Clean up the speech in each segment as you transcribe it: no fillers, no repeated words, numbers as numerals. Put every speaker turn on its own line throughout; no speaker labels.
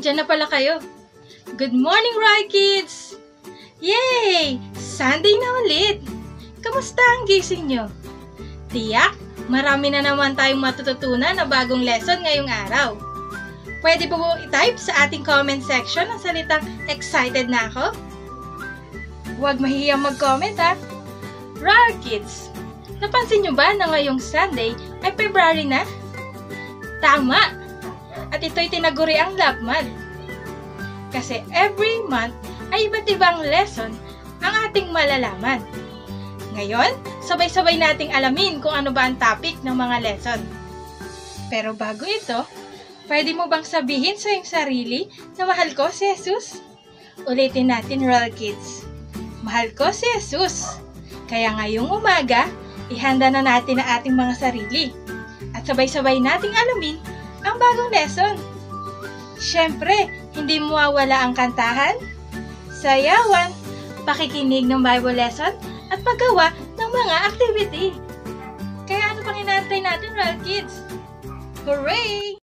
Nandiyan na pala kayo. Good morning, Roy Kids! Yay! Sunday na ulit! Kamusta ang gising nyo? Tiyak, marami na naman tayong matututunan na bagong lesson ngayong araw. Pwede po i-type sa ating comment section ang salitang excited na ako? Huwag mahihiyang mag-comment ha! Roy Kids, napansin nyo ba na ngayong Sunday ay February na? Tama! At ito'y tinaguri ang Love Month. Kasi every month ay iba't ibang lesson ang ating malalaman. Ngayon, sabay-sabay nating alamin kung ano ba ang topic ng mga lesson. Pero bago ito, pwede mo bang sabihin sa iyong sarili na mahal ko si Jesus? Ulitin natin, Royal Kids. Mahal ko si Jesus. Kaya ngayong umaga, ihanda na natin ang ating mga sarili. At sabay-sabay nating alamin ang bagong lesson. Siyempre, hindi mawawala ang kantahan, sayawan, pakikinig ng Bible lesson, at paggawa ng mga activity. Kaya ano pang inaantay natin, Royal Kids? Hooray!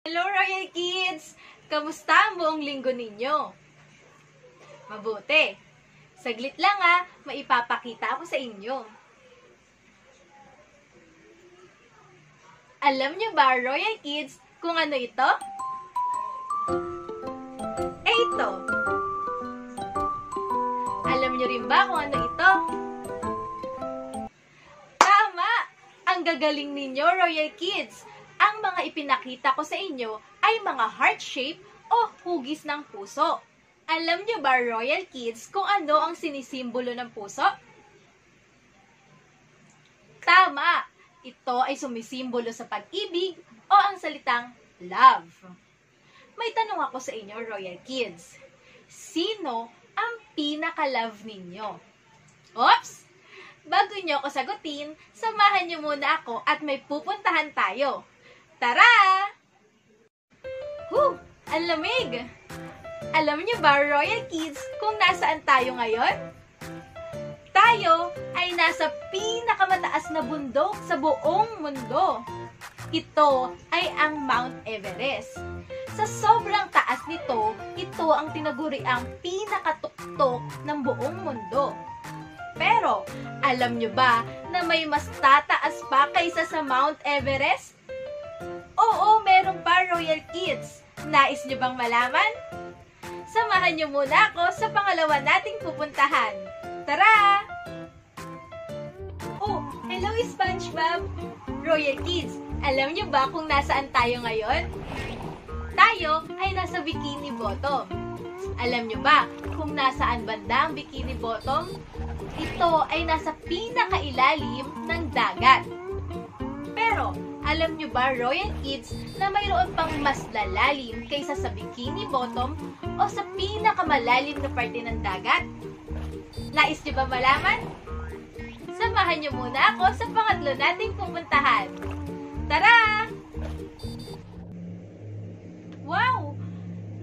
Hello, Royal Kids! Kamusta ang buong linggo ninyo? Mabuti! Saglit lang maipapakita ako sa inyo. Alam niyo ba, Royal Kids, kung ano ito? Ito! Alam niyo rin ba kung ano ito? Tama! Ang gagaling ninyo, Royal Kids! Ang mga ipinakita ko sa inyo ay mga heart shape o hugis ng puso. Alam niyo ba, Royal Kids, kung ano ang sinisimbolo ng puso? Tama! Ito ay sumisimbolo sa pag-ibig o ang salitang love. May tanong ako sa inyo, Royal Kids. Sino ang pinaka-love ninyo? Oops! Bago niyo ako sagutin, samahan niyo muna ako at may pupuntahan tayo. Tara! Ang lamig! Alam niyo ba, Royal Kids, kung nasaan tayo ngayon? Tayo ay nasa pinakamataas na bundok sa buong mundo. Ito ay ang Mount Everest. Sa sobrang taas nito, ito ang tinaguriang pinakatuktok ng buong mundo. Pero, alam niyo ba na may mas tataas pa kaysa sa Mount Everest? Oo, meron pa, ba, Royal Kids? Nais niyo bang malaman? Samahan niyo muna ako sa pangalawa nating pupuntahan. Tara! Oh, hello SpongeBob! Royal Kids, alam niyo ba kung nasaan tayo ngayon? Tayo ay nasa Bikini Bottom. Alam niyo ba kung nasaan banda ang Bikini Bottom? Ito ay nasa pinakailalim ng dagat. Pero, alam niyo ba, Royal Kids, na mayroon pang mas lalalim kaysa sa Bikini Bottom o sa pinakamalalim na parte ng dagat? Nais niyo ba malaman? Samahan niyo muna ako sa pangatlo nating pupuntahan. Tara! Wow!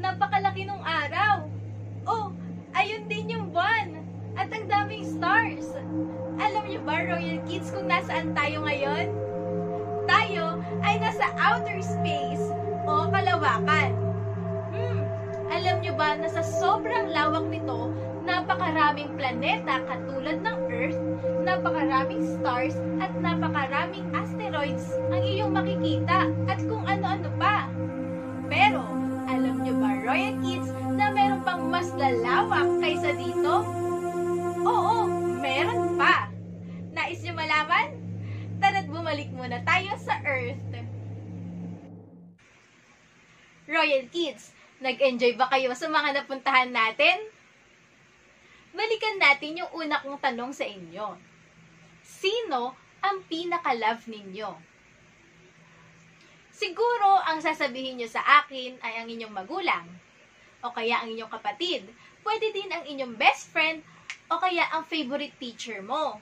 Napakalaki nung araw! Oh, ayun din yung buwan! At ang daming stars! Alam niyo ba, Royal Kids, kung nasaan tayo ngayon? Tayo ay nasa outer space o kalawakan. Alam niyo ba na sa sobrang lawak nito, napakaraming planeta katulad ng Earth, napakaraming stars, at napakaraming asteroids ang iyong makikita at kung ano-ano pa. Pero, alam niyo ba, Royal Kids, na meron pang mas lalawak kaysa dito? Oo, meron pa. Nais niyo malaman? Tara't bumalik muna tayo sa Earth. Royal Kids, nag-enjoy ba kayo sa mga napuntahan natin? Balikan natin yung una kong tanong sa inyo. Sino ang pinaka-love ninyo? Siguro ang sasabihin nyo sa akin ay ang inyong magulang, o kaya ang inyong kapatid, pwede din ang inyong best friend, o kaya ang favorite teacher mo.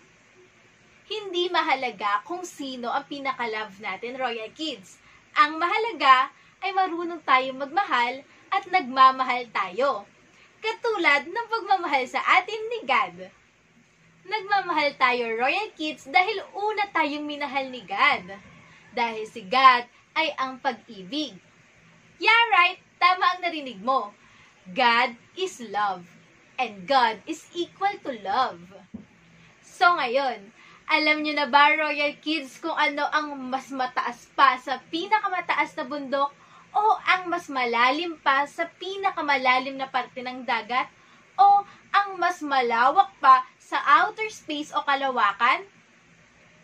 Hindi mahalaga kung sino ang pinaka-love natin, Royal Kids. Ang mahalaga ay marunong tayong magmahal at nagmamahal tayo. Katulad ng pagmamahal sa atin ni God. Nagmamahal tayo, Royal Kids, dahil una tayong minahal ni God. Dahil si God ay ang pag-ibig. Yeah, right! Tama ang narinig mo. God is love. And God is equal to love. So ngayon, alam nyo na ba, Royal Kids, kung ano ang mas mataas pa sa pinakamataas na bundok o ang mas malalim pa sa pinakamalalim na parte ng dagat o ang mas malawak pa sa outer space o kalawakan?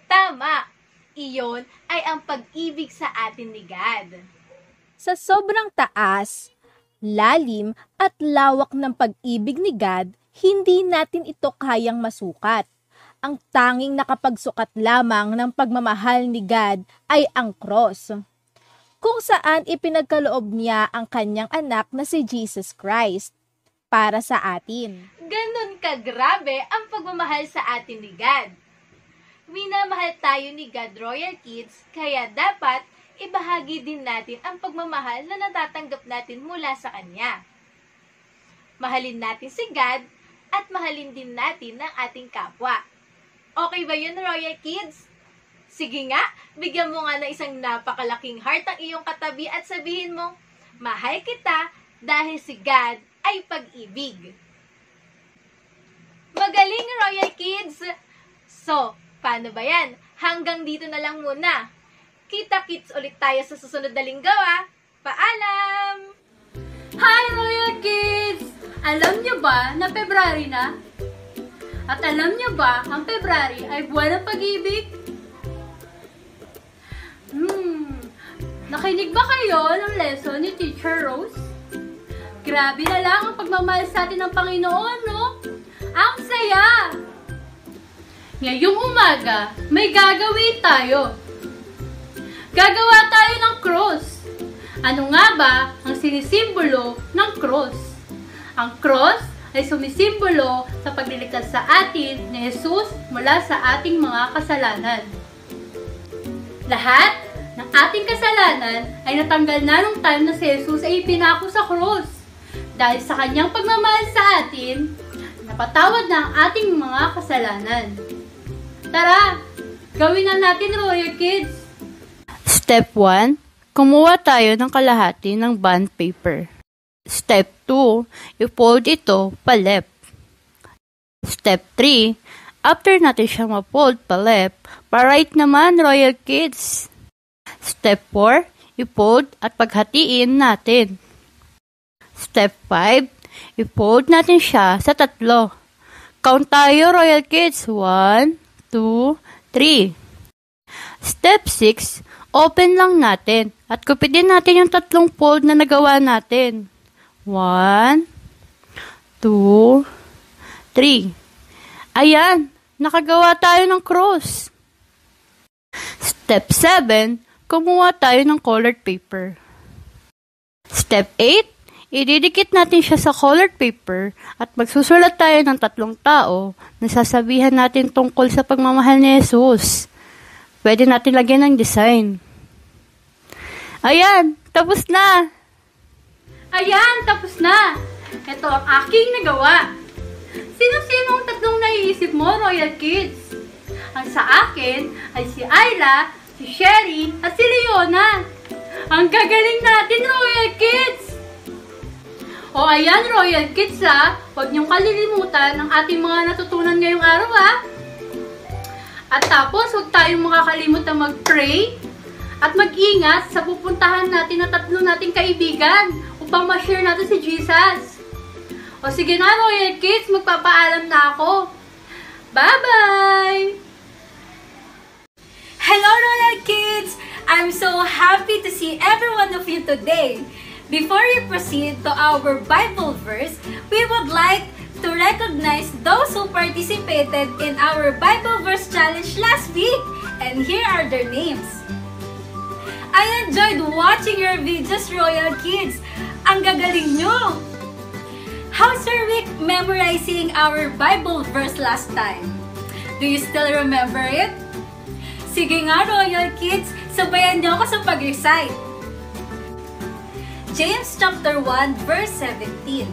Tama! Iyon ay ang pag-ibig sa atin ni God.
Sa sobrang taas, lalim at lawak ng pag-ibig ni God, hindi natin ito kayang masukat. Ang tanging nakapagsukat lamang ng pagmamahal ni God ay ang cross, kung saan ipinagkaloob niya ang kanyang anak na si Jesus Christ para sa atin.
Ganon kagrabe ang pagmamahal sa atin ni God. Minamahal tayo ni God, Royal Kids, kaya dapat ibahagi din natin ang pagmamahal na natatanggap natin mula sa Kanya. Mahalin natin si God at mahalin din natin ang ating kapwa. Okay ba yun, Royal Kids? Sige nga, bigyan mo nga ng isang napakalaking heart ang iyong katabi at sabihin mo, mahal kita dahil si God ay pag-ibig. Magaling, Royal Kids! So, paano ba yan? Hanggang dito na lang muna. Kita-kits ulit tayo sa susunod na linggo, ah! Paalam!
Hi, Royal Kids! Alam niyo ba na February na? At alam niyo ba, ang February ay buwan ng pag-ibig? Nakinig ba kayo ng lesson ni Teacher Rose? Grabe na lang ang pagmamahal sa atin ng Panginoon, no? Ang saya! Ngayong umaga, may gagawin tayo. Gagawa tayo ng cross. Ano nga ba ang sinisimbolo ng cross? Ang cross ay sumisimbolo sa pagliligtas sa atin ni Jesus mula sa ating mga kasalanan. Lahat ng ating kasalanan ay natanggal na nung time na si Jesus ay ipinako sa cross. Dahil sa kanyang pagmamahal sa atin, napatawad na ang ating mga kasalanan. Tara, gawin na natin, Royal Kids!
Step 1, kumuha tayo ng kalahati ng bond paper. Step 2, i-fold ito pa left. Step 3, after natin siya ma-fold pa left, pa right naman, Royal Kids. Step 4, i-fold at paghatiin natin. Step 5, i-fold natin siya sa 3. Count tayo, Royal Kids. 1, 2, 3. Step 6, open lang natin at kupitin natin yung 3 fold na nagawa natin. 1, 2, 3. Ayan, nakagawa tayo ng cross. Step 7, kumuha tayo ng colored paper. Step 8, ididikit natin siya sa colored paper at magsusulat tayo ng 3 tao na sasabihan natin tungkol sa pagmamahal ni Jesus. Pwede natin lagyan ng design. Ayan, tapos na!
Ayan, tapos na! Ito ang aking nagawa. Sino-sino ang 3 naiisip mo, Royal Kids? Ang sa akin ay si Ayla, si Sherry, at si Leona. Ang gagaling natin, Royal Kids! O ayan, Royal Kids ha, huwag niyong kalilimutan ang ating mga natutunan ngayong araw ha. At tapos, huwag tayong makakalimutan mag-pray at mag-ingat sa pupuntahan natin na 3 nating kaibigan upang ma-share natin si Jesus. O sige na, Royal Kids, magpapaalam na ako. Bye-bye!
Hello, Royal Kids! I'm so happy to see every one of you today. Before we proceed to our Bible verse, we would like to recognize those who participated in our Bible verse challenge last week. And here are their names. I enjoyed watching your videos, Royal Kids. Ang gagaling nyo! How's your week memorizing our Bible verse last time? Do you still remember it? Sige nga, Royal Kids, sabayan niyo ako sa pag-recite. James chapter 1 verse 17.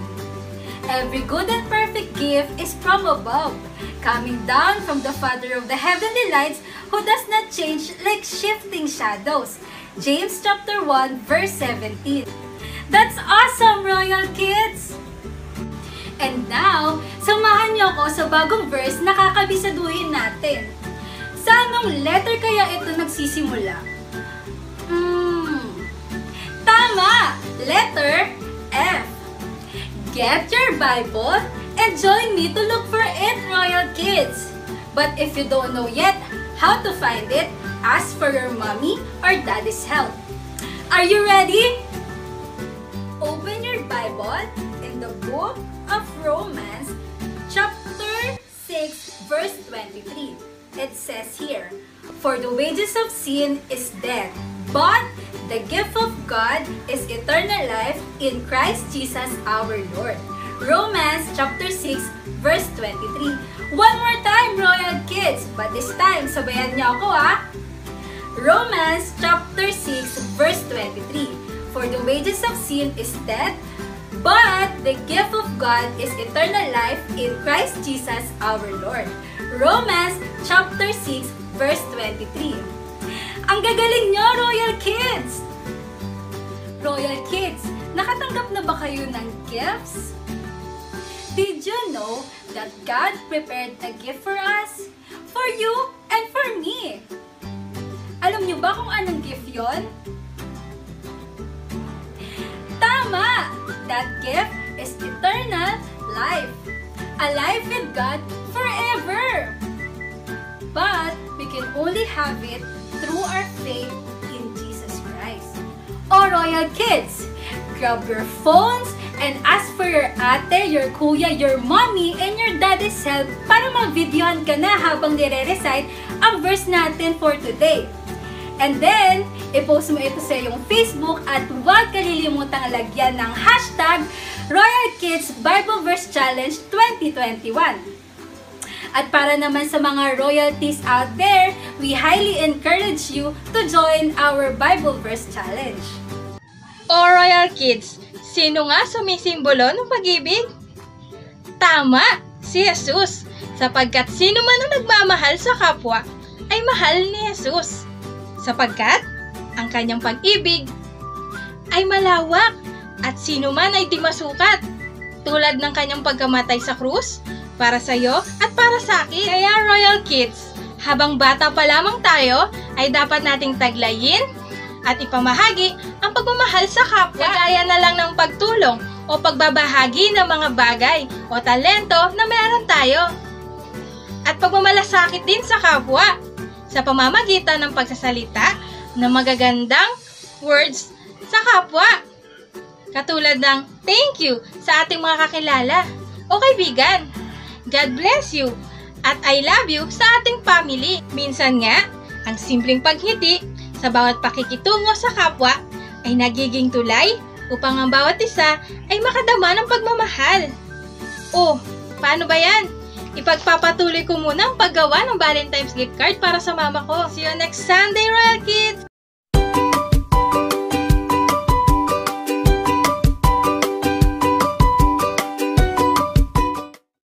Every good and perfect gift is from above, coming down from the Father of the heavenly lights, who does not change like shifting shadows. James chapter 1 verse 17. That's awesome, Royal Kids! And now, samahan niyo ako sa bagong verse na kakabisaduhin natin. Sa anong letter kaya ito nagsisimula? Tama! Letter F. Get your Bible and join me to look for it, Royal Kids. But if you don't know yet how to find it, ask for your mommy or daddy's help. Are you ready? Open your Bible in the book of Romans chapter 6 verse 23. It says here, "For the wages of sin is death, but the gift of God is eternal life in Christ Jesus our Lord." Romans chapter 6 verse 23. One more time, Royal Kids, but this time sabayan niyo ako ha. Romans chapter 6 verse 23. "For the wages of sin is death, but the gift of God is eternal life in Christ Jesus our Lord." Romans chapter 6 verse 23. Ang gagaling nyo, Royal Kids! Royal Kids, nakatanggap na ba kayo ng gifts? Did you know that God prepared a gift for us? For you and for me. Alam nyo ba kung anong gift yon? Tama! That gift is eternal life. A life with God forever. But we can only have it through our faith in Jesus Christ. Oh, Royal Kids, grab your phones and ask for your ate, your kuya, your mommy, and your daddy's help para ma-videohan ka na habang nire-recite ang verse natin for today. And then, i-post mo ito sa iyong Facebook at huwag kalilimutang lagyan ng hashtag Royal Kids Bible Verse Challenge 2021. At para naman sa mga royalties out there, we highly encourage you to join our Bible Verse Challenge.
O Royal Kids, sino nga sumisimbolo ng pag-ibig? Tama, si Jesus. Sapagkat sino man ang nagmamahal sa kapwa, ay mahal ni Jesus. Sapagkat ang kanyang pag-ibig ay malawak at sino man ay di masukat. Tulad ng kanyang pagkamatay sa krus, para sa iyo at para sa akin. Kaya Royal Kids, habang bata pa lamang tayo, ay dapat nating taglayin, at ipamahagi ang pagmamahal sa kapwa. Kagaya na lang ng pagtulong o pagbabahagi ng mga bagay o talento na meron tayo. At pagmamalasakit din sa kapwa sa pamamagitan ng pagsasalita ng magagandang words sa kapwa. Katulad ng thank you sa ating mga kakilala o kaibigan. God bless you at I love you sa ating family. Minsan nga, ang simpleng paghiti sa bawat pakikitungo sa kapwa ay nagiging tulay upang ang bawat isa ay makadama ng pagmamahal. Oh, paano ba yan? Ipagpapatuloy ko muna ang paggawa ng Valentine's gift card para sa mama ko. See you next Sunday, Royal Kids!